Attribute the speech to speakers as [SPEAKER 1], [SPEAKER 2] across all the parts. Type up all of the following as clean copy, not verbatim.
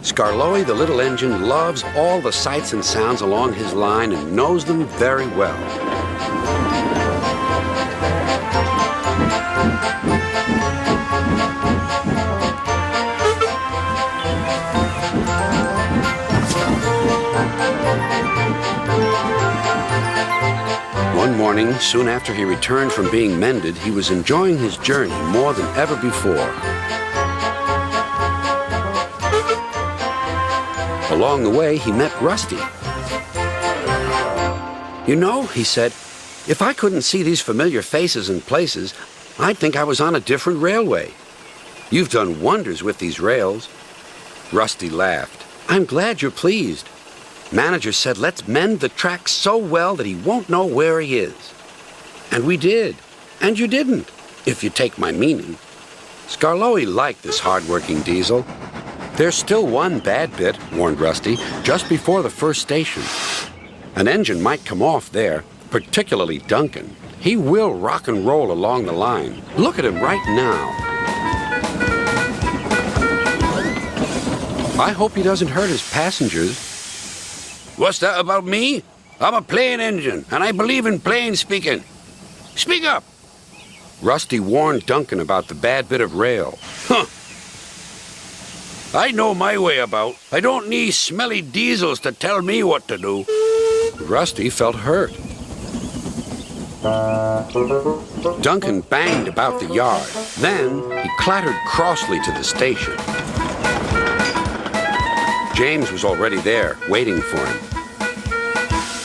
[SPEAKER 1] Skarloey, the little engine, loves all the sights and sounds along his line and knows them very well. One morning, soon after he returned from being mended, he was enjoying his journey more than ever before. Along the way, he met Rusty. "You know," he said, "if I couldn't see these familiar faces and places, I'd think I was on a different railway. You've done wonders with these rails." Rusty laughed. "I'm glad you're pleased. Manager said let's mend the track so well that he won't know where he is. And we did. And you didn't, if you take my meaning." Skarloey liked this hard-working diesel. "There's still one bad bit," warned Rusty, "just before the first station. An engine might come off there, particularly Duncan. He will rock and roll along the line. Look at him right now. I hope he doesn't hurt his passengers."
[SPEAKER 2] "What's that about me? I'm a plain engine, and I believe in plain speaking. Speak up."
[SPEAKER 1] Rusty warned Duncan about the bad bit of rail.
[SPEAKER 2] "Huh. I know my way about. I don't need smelly diesels to tell me what to do."
[SPEAKER 1] Rusty felt hurt. Duncan banged about the yard. Then he clattered crossly to the station. James was already there, waiting for him.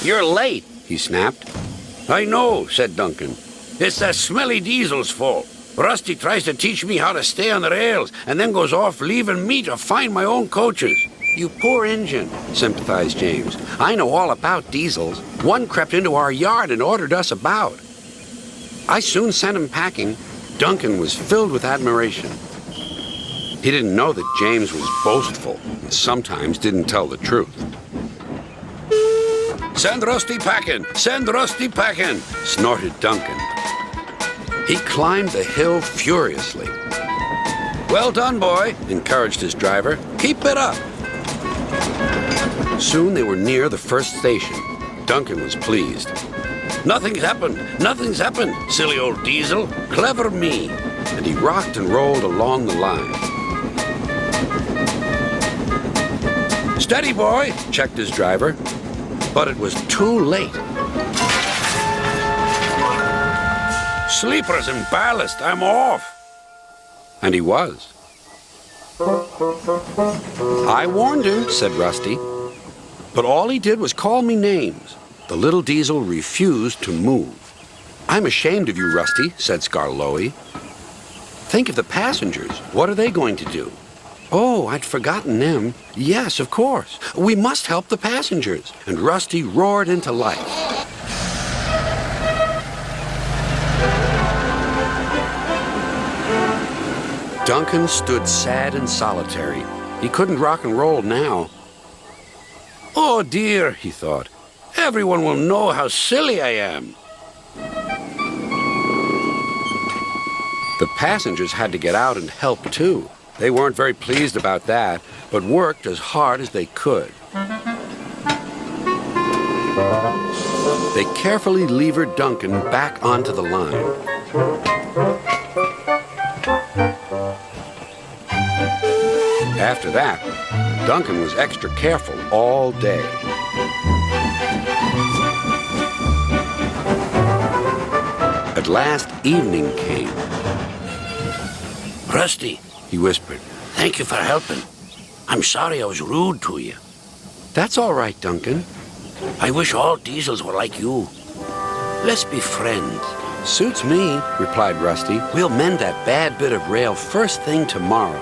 [SPEAKER 2] "You're late,"
[SPEAKER 1] he snapped.
[SPEAKER 2] "I know," said Duncan. "It's that smelly diesel's fault. Rusty tries to teach me how to stay on the rails and then goes off leaving me to find my own coaches."
[SPEAKER 1] "You poor engine," sympathized James. "I know all about diesels. One crept into our yard and ordered us about. I soon sent him packing." Duncan was filled with admiration. He didn't know that James was boastful and sometimes didn't tell the truth.
[SPEAKER 2] "Send Rusty packing! Send Rusty packing!"
[SPEAKER 1] snorted Duncan. He climbed the hill furiously.
[SPEAKER 2] "Well done, boy,"
[SPEAKER 1] encouraged his driver.
[SPEAKER 2] "Keep it up."
[SPEAKER 1] Soon they were near the first station. Duncan was pleased.
[SPEAKER 2] Nothing's happened, silly old diesel. Clever me."
[SPEAKER 1] And he rocked and rolled along the line.
[SPEAKER 2] "Steady, boy,"
[SPEAKER 1] checked his driver. But it was too late.
[SPEAKER 2] "Sleepers and ballast, I'm off."
[SPEAKER 1] And he was. "I warned him," said Rusty. "But all he did was call me names." The little diesel refused to move. "I'm ashamed of you, Rusty," said Skarloey. "Think of the passengers. What are they going to do?" "Oh, I'd forgotten them. Yes, of course. We must help the passengers." And Rusty roared into life. Duncan stood sad and solitary. He couldn't rock and roll now.
[SPEAKER 2] "Oh, dear," he thought. "Everyone will know how silly I am."
[SPEAKER 1] The passengers had to get out and help, too. They weren't very pleased about that, but worked as hard as they could. They carefully levered Duncan back onto the line. After that, Duncan was extra careful all day. At last, evening came.
[SPEAKER 2] "Rusty," he whispered, "thank you for helping. I'm sorry I was rude to you."
[SPEAKER 1] "That's all right, Duncan."
[SPEAKER 2] "I wish all diesels were like you. Let's be friends."
[SPEAKER 1] "Suits me," replied Rusty. "We'll mend that bad bit of rail first thing tomorrow."